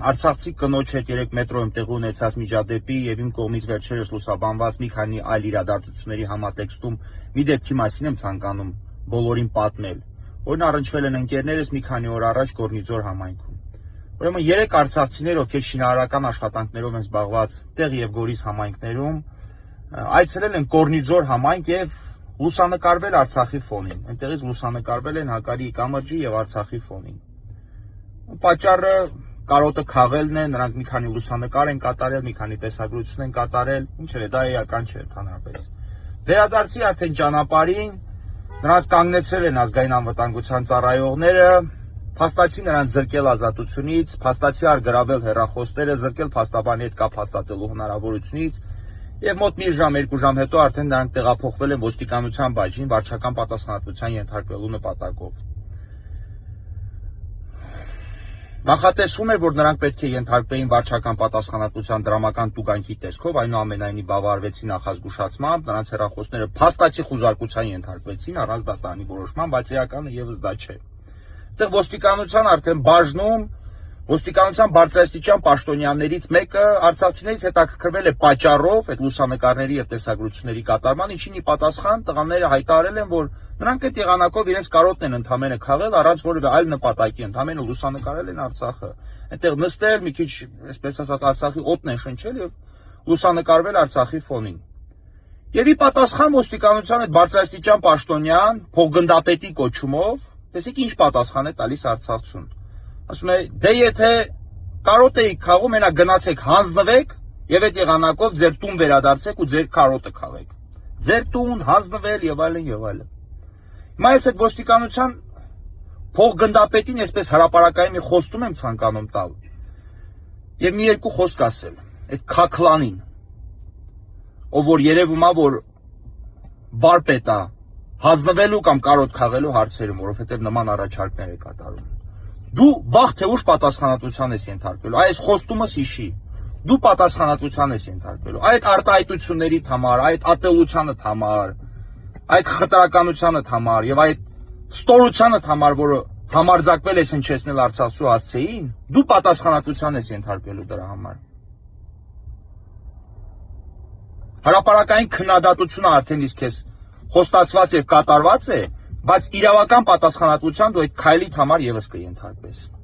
արցախցի կնոջ հետ երեք մետրոյում տեղի ունեցած միջադեպի եւ իմ կողմից վերջերս լուսաբանված մի քանի այլ իրադարձությունների համատեքստում մի դեպքի մասին եմ ցանկանում բոլորին պատմել, որն առնչվել են ընկերներս մի քանի օր առաջ Կորնիձոր համայնքում։ Ուրեմն երեք արցախցիներ, ովքեր շինարարական աշխատանքներով են զբաղված Տեղ եւ Գորիս համայնքներում, այցելել են Կորնիձոր համայնք եւ լուսանկարվել Արցախի ֆոնին։ Այնտեղից լուսանկարվել են Հակարի կամրջի եւ Արցախի ֆոնին։ Պատճառը կարոտը քաղելն է, նրանք մի քանի լուսանկար են կատարել, մի քանի տեսագրություն են կատարել, ինչեր է, դա էական չէ ընդհանրապես։ Վերադարձի արդեն ճանապարհին նրանց կանգնեցրել են ազգային անվտանգության ծառայողները, փաստացի նրանց զրկել ազատությունից, փաստացի արգրավել հեռախոսները, զրկել փաստաբանի հետ կապ հաստատելու հնարավորությունից եւ մոտ մի ժամ, երկու ժամ հետո արդեն նրանք տեղափոխվել են ոստիկանության բաժին վարչական պատասխանատվության ենթարկվելու նպատակով։ Նախատեսվում էր, որ նրանք պետք է ենթարկվեին վարչական պատասխանատվության դրամական տուգանքի տեսքով, այնուամենայնիվ բավարարվեցին նախազգուշացմամբ, նրանց հեռախոսները փաստացի խուզարկության ենթարկվեցին առանց դատարանի որոշման, բայց էականը եւս դա չէ։ Այդտեղ ոստիկանության արդեն բաժնում ոստիկանության բարձրաստիճան պաշտոնյաներից մեկը արցախցիներից հետաքրքրվել է պատճառով այդ լուսանկարների եւ տեսագրությունների կատարման, ինչին ի պատասխան տղաները հայտարարել են, որ նրանք այդ եղանակով իրենց կարոտն են ընդամենը քաղել առանց որևէ այլ նպատակի, ընդամենը լուսանկարել են Արցախը։ Այնտեղ նստել, մի քիչ, այսպես ասած, Արցախի օդն են շնչել եւ լուսանկարվել Արցախի ֆոնին։ Եվ ի պատասխան ոստիկանության այդ բարձրաստիճան պաշտոնյան փոխգնդապետի կոչումով, տեսեք ինչ պատասխան է տալիս արցախցուն։ Ասում է, դե եթե կարոտ էիք քաղում, մենակ գնացեք հանձնվեք եւ այդ եղանակով ձեր տուն վերադարձեք ու ձեր կարոտը քաղեք։ Ձեր տուն, հանձնվել եւ այլն եւ այլն։ Հիմա ես այդ ոստիկանության փոխգնդապետին այսպես հրապարակային մի խոստում եմ ցանկանում տալ եւ մի երկու խոսք ասել այդ քաքլանին, ով որ երևում է, որ վարպետ է հանձնվելու կամ կարոտ քաղելու հարցերում, որովհետեւ նման առաջարկներ է կատարում։ Դու վաղ թե ուշ պատասխանատվության ես ենթարկվելու, այս խոստումս հիշի, դու պատասխանատվության ես ենթարկվելու, այդ արտահայտությունների համար, այդ ատելությանը համար, այդ խտրականությանը համար եւ այդ ստորությանը համար, որը համարձակվել ես հնչեցնել արցախցու հասցեին, դու պատասխանատվության ես ենթարկվելու դրա համար։ Հրապարակային քննադատությունը արդեն իսկ քեզ խոստացված եւ կատարված է, բայց իրավական պատասխանատվության դու այդ քայլիդ համար եւս կենթարկվես։